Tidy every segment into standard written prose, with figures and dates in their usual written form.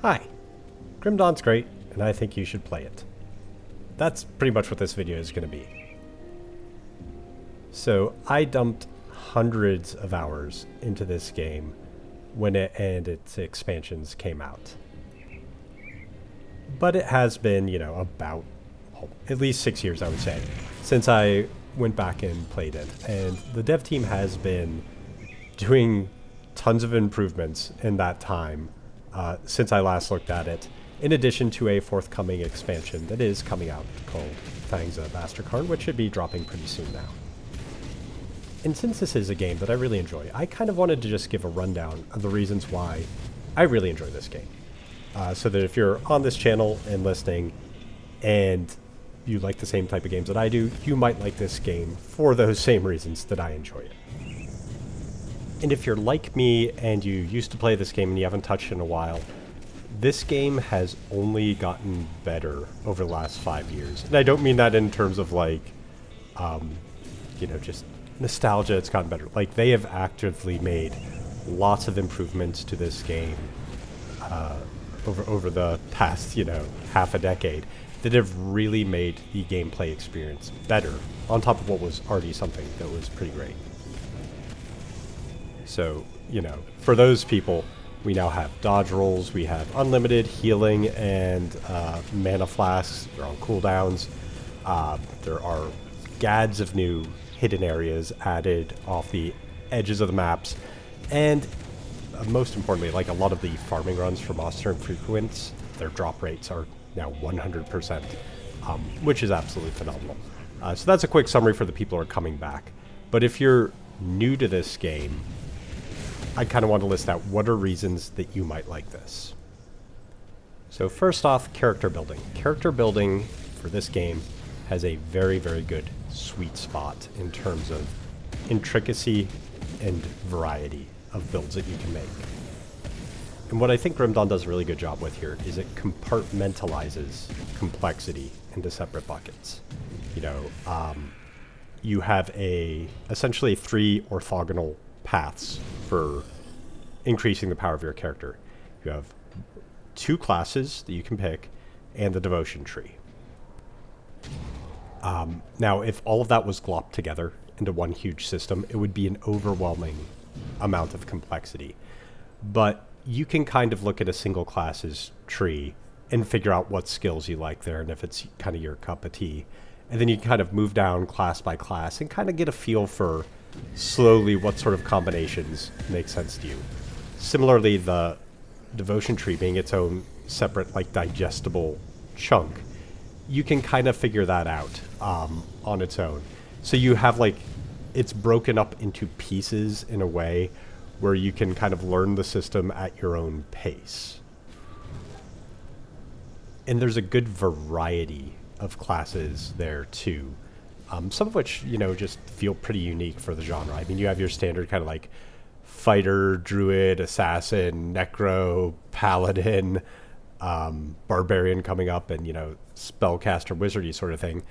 Hi, Grim Dawn's great, and I think you should play it. That's pretty much what this video is going to be. So, I dumped hundreds of hours into this game when it and its expansions came out. But it has been, about at least 6 years, I would say, since I went back and played it. And the dev team has been doing tons of improvements in that time since I last looked at it, in addition to a forthcoming expansion that is coming out called Fangs of Asterkarn, which should be dropping pretty soon now. And since this is a game that I really enjoy, I kind of wanted to just give a rundown of the reasons why I really enjoy this game. So that if you're on this channel and listening and you like the same type of games that I do, you might like this game for those same reasons that I enjoy it. And if you're like me and you used to play this game and you haven't touched it in a while, this game has only gotten better over the last 5 years. And I don't mean that in terms of just nostalgia. It's gotten better. Like, they have actively made lots of improvements to this game over the past, half a decade that have really made the gameplay experience better, on top of what was already something that was pretty great. So, for those people, we now have dodge rolls, we have unlimited healing and mana flasks. They're on cooldowns. There are gads of new hidden areas added off the edges of the maps. And most importantly, like a lot of the farming runs for Monster and Frequents, their drop rates are now 100%, which is absolutely phenomenal. So that's a quick summary for the people who are coming back. But if you're new to this game, I kind of want to list out what are reasons that you might like this. So first off, character building. Character building for this game has a very, very good sweet spot in terms of intricacy and variety of builds that you can make. And what I think Grim Dawn does a really good job with here is it compartmentalizes complexity into separate buckets. You have essentially 3 orthogonal paths for increasing the power of your character. You have 2 classes that you can pick and the devotion tree. Now, if all of that was glopped together into one huge system, it would be an overwhelming amount of complexity. But you can kind of look at a single class's tree and figure out what skills you like there and if it's kind of your cup of tea. And then you kind of move down class by class and kind of get a feel for slowly what sort of combinations make sense to you. Similarly, the devotion tree being its own separate, digestible chunk, you can kind of figure that out on its own. So you have, it's broken up into pieces in a way where you can kind of learn the system at your own pace. And there's a good variety of classes there, too. Some of which, just feel pretty unique for the genre. I mean, you have your standard kind of fighter, druid, assassin, necro, paladin, barbarian coming up, and, spellcaster, wizardy sort of thing.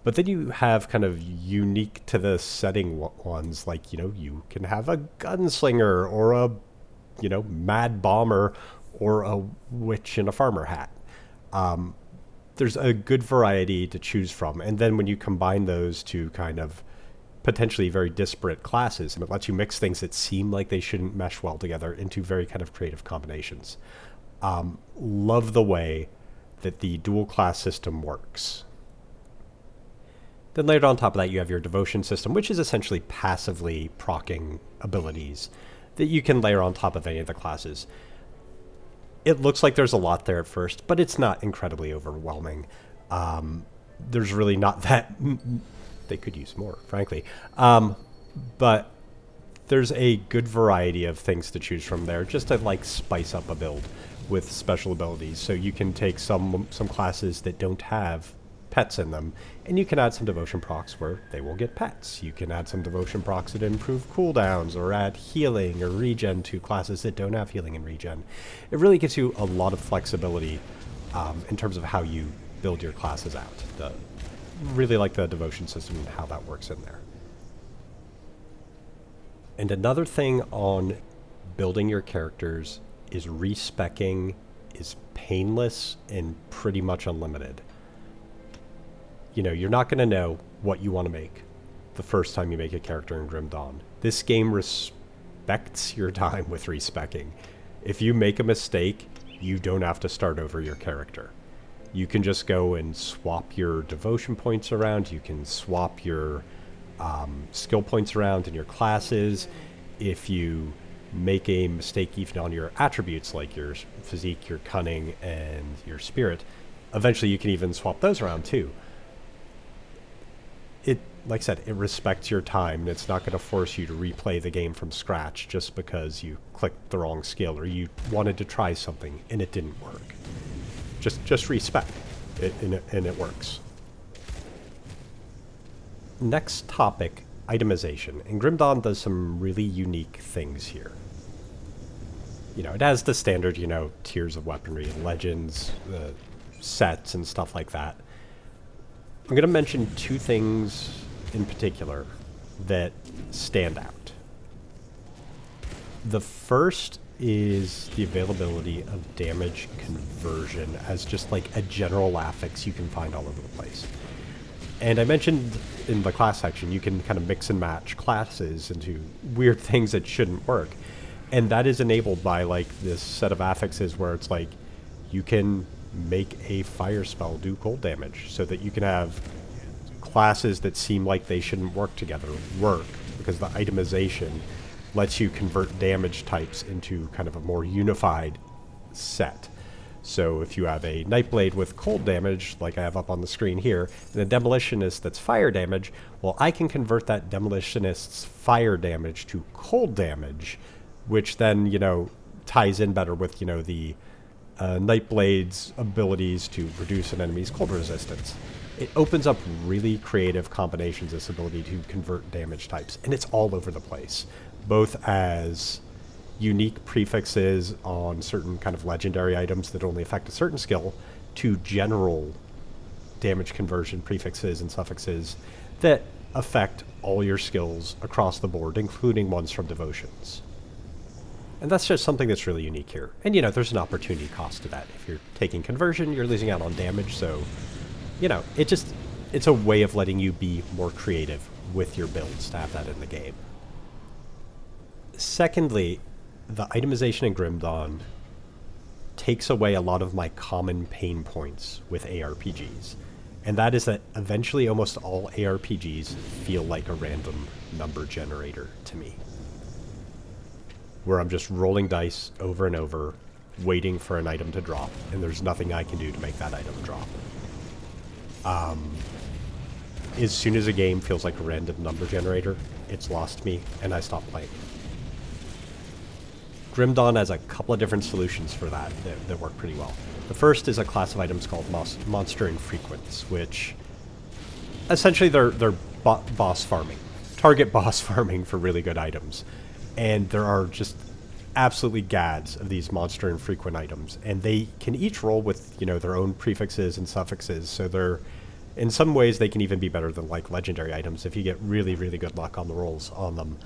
But then you have kind of unique to the setting ones, you can have a gunslinger or a, mad bomber or a witch in a farmer hat. There's a good variety to choose from. And then when you combine those two kind of potentially very disparate classes, it lets you mix things that seem like they shouldn't mesh well together into very kind of creative combinations. Love the way that the dual class system works. Then later on top of that, you have your devotion system, which is essentially passively proccing abilities that you can layer on top of any of the classes. It looks like there's a lot there at first, but it's not incredibly overwhelming. There's really not that... They could use more, frankly. But there's a good variety of things to choose from there, just to spice up a build with special abilities. So you can take some classes that don't have pets in them, and you can add some devotion procs where they will get pets. You can add some devotion procs that improve cooldowns or add healing or regen to classes that don't have healing and regen. It really gives you a lot of flexibility in terms of how you build your classes out. Really like the devotion system and how that works in there. And another thing on building your characters is respecking is painless and pretty much unlimited. You know, you're not going to know what you want to make the first time you make a character in Grim Dawn. This game respects your time with respecking. If you make a mistake, you don't have to start over your character. You can just go and swap your devotion points around. You can swap your skill points around in your classes. If you make a mistake even on your attributes like your physique, your cunning, and your spirit, eventually you can even swap those around too. It, like I said, it respects your time, and it's not going to force you to replay the game from scratch just because you clicked the wrong skill or you wanted to try something and it didn't work. Just respect it, and it works. Next topic, itemization. And Grim Dawn does some really unique things here. You know, it has the standard, you know, tiers of weaponry, legends, sets, and stuff like that. I'm going to mention two things in particular that stand out. The first is the availability of damage conversion as just like a general affix you can find all over the place. And I mentioned in the class section, you can kind of mix and match classes into weird things that shouldn't work. And that is enabled by like this set of affixes where it's like you can make a fire spell do cold damage so that you can have classes that seem like they shouldn't work together work, because the itemization lets you convert damage types into kind of a more unified set. So if you have a Nightblade with cold damage, like I have up on the screen here, and a Demolitionist that's fire damage, well, I can convert that Demolitionist's fire damage to cold damage, which then, you know, ties in better with, you know, the Nightblade's abilities to reduce an enemy's cold resistance. It opens up really creative combinations, this ability to convert damage types, and it's all over the place, both as unique prefixes on certain kind of legendary items that only affect a certain skill, to general damage conversion prefixes and suffixes that affect all your skills across the board, including ones from devotions. And that's just something that's really unique here. And, you know, there's an opportunity cost to that. If you're taking conversion, you're losing out on damage, so, you know, it's a way of letting you be more creative with your builds to have that in the game. Secondly, the itemization in Grim Dawn takes away a lot of my common pain points with ARPGs. And that is that eventually almost all ARPGs feel like a random number generator to me, where I'm just rolling dice over and over, waiting for an item to drop, and there's nothing I can do to make that item drop. As soon as a game feels like a random number generator, it's lost me, and I stop playing. Grim Dawn has a couple of different solutions for that work pretty well. The first is a class of items called Monster Infrequents, which essentially they're boss farming, target boss farming for really good items. And there are just absolutely gads of these Monster Infrequent items, and they can each roll with, you know, their own prefixes and suffixes, so they're, in some ways, they can even be better than like legendary items if you get really, really good luck on the rolls on them.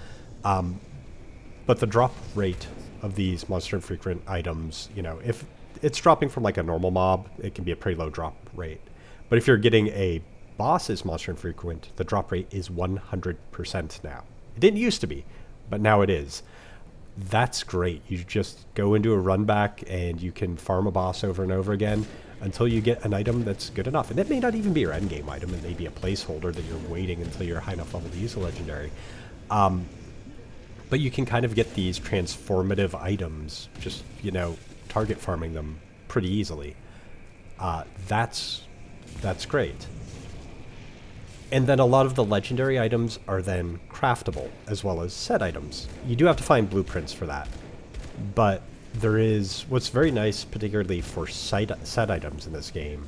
But the drop rate of these Monster Infrequent items, you know, if it's dropping from like a normal mob, it can be a pretty low drop rate. But if you're getting a boss's Monster Infrequent, the drop rate is 100% now. It didn't used to be, but now it is. That's great. You just go into a run back and you can farm a boss over and over again until you get an item that's good enough. And it may not even be your endgame item. It may be a placeholder that you're waiting until you're high enough level to use a legendary. But you can kind of get these transformative items, just, you know, target farming them pretty easily. That's great. And then a lot of the legendary items are then craftable, as well as set items. You do have to find blueprints for that. But there is, what's very nice, particularly for set items in this game,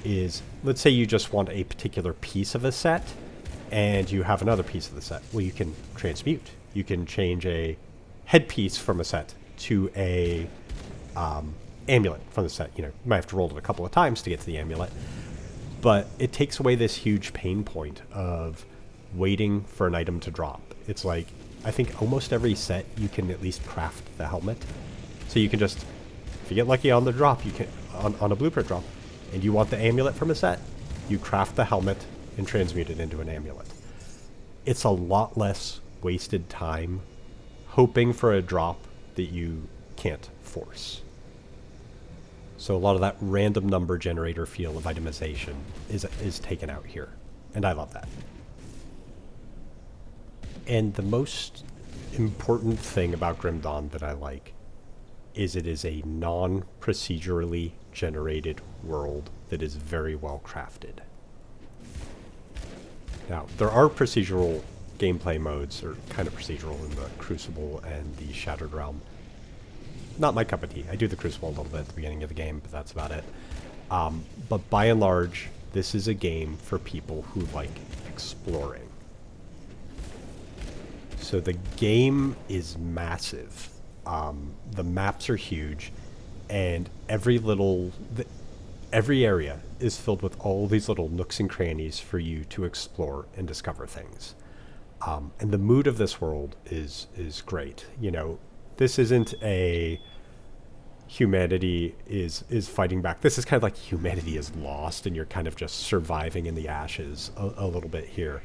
is, let's say you just want a particular piece of a set, and you have another piece of the set. Well, you can transmute. You can change a headpiece from a set to a amulet from the set. You know, you might have to roll it a couple of times to get to the amulet. But it takes away this huge pain point of waiting for an item to drop. It's like, I think almost every set you can at least craft the helmet. So you can just if you get lucky on the drop, you can on a blueprint drop, and you want the amulet from a set, you craft the helmet and transmute it into an amulet. It's a lot less wasted time hoping for a drop that you can't force. So a lot of that random number generator feel of itemization is taken out here, and I love that. And the most important thing about Grim Dawn that I like is it is a non-procedurally generated world that is very well crafted. Now, there are procedural gameplay modes, or kind of procedural, in the Crucible and the Shattered Realm. Not my cup of tea. I do the Crucible a little bit at the beginning of the game, but that's about it. But by and large, this is a game for people who like exploring. So the game is massive. The maps are huge, and every area is filled with all these little nooks and crannies for you to explore and discover things. And the mood of this world is great. You know, this isn't a humanity is fighting back. This is kind of like humanity is lost and you're kind of just surviving in the ashes a little bit here.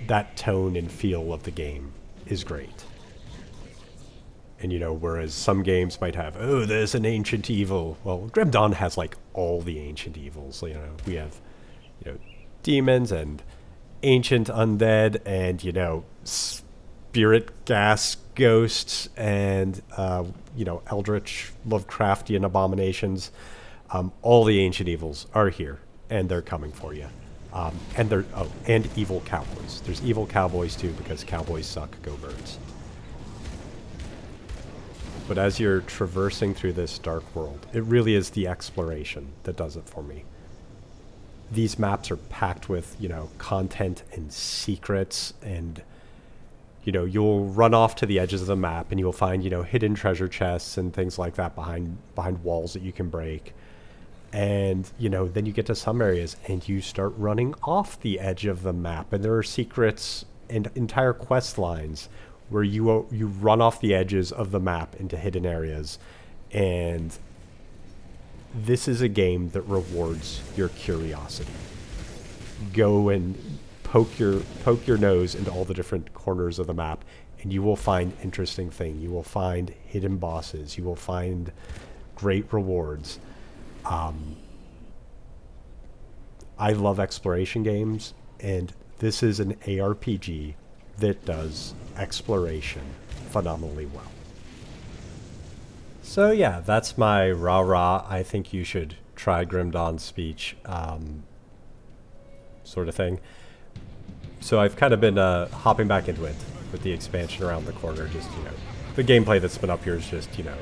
That tone and feel of the game is great. And, you know, whereas some games might have, oh, there's an ancient evil. Well, Grim Dawn has, like, all the ancient evils. You know, we have, you know, demons and ancient undead and, you know, spirit gas ghosts and, you know, eldritch Lovecraftian abominations. All the ancient evils are here, and they're coming for you. And evil cowboys. There's evil cowboys, too, because cowboys suck. Go birds. But as you're traversing through this dark world, it really is the exploration that does it for me. These maps are packed with, you know, content and secrets, and, you know, you'll run off to the edges of the map and you'll find, you know, hidden treasure chests and things like that behind walls that you can break. And, you know, then you get to some areas and you start running off the edge of the map, and there are secrets and entire quest lines where you run off the edges of the map into hidden areas. And this is a game that rewards your curiosity. Go and poke your nose into all the different corners of the map, and you will find interesting things. You will find hidden bosses. You will find great rewards. I love exploration games, and this is an ARPG that does exploration phenomenally well. So yeah, that's my rah-rah. I think you should try Grim Dawn's speech, sort of thing. So I've kind of been hopping back into it with the expansion around the corner. Just, you know, the gameplay that's been up here is just, you know,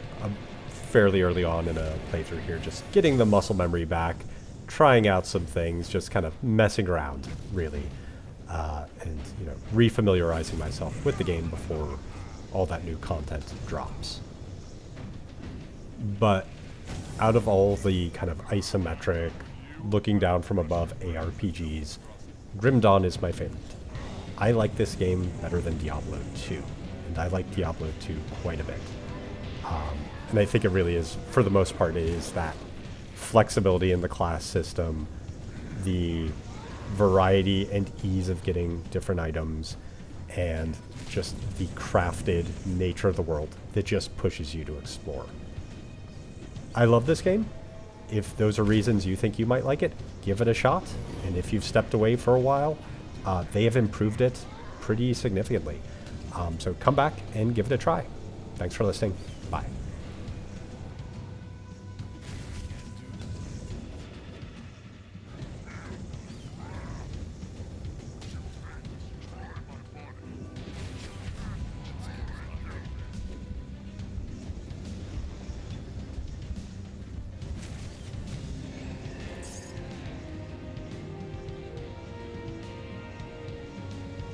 fairly early on in a playthrough here, just getting the muscle memory back, trying out some things, just kind of messing around, really. And, you know, refamiliarizing myself with the game before all that new content drops. But out of all the kind of isometric, looking down from above ARPGs, Grim Dawn is my favorite. I like this game better than Diablo 2, and I like Diablo 2 quite a bit. And I think it really is, for the most part, it is that flexibility in the class system, the variety and ease of getting different items, and just the crafted nature of the world that just pushes you to explore. I love this game. If those are reasons you think you might like it, give it a shot. And if you've stepped away for a while, they have improved it pretty significantly. So come back and give it a try. Thanks for listening. Bye.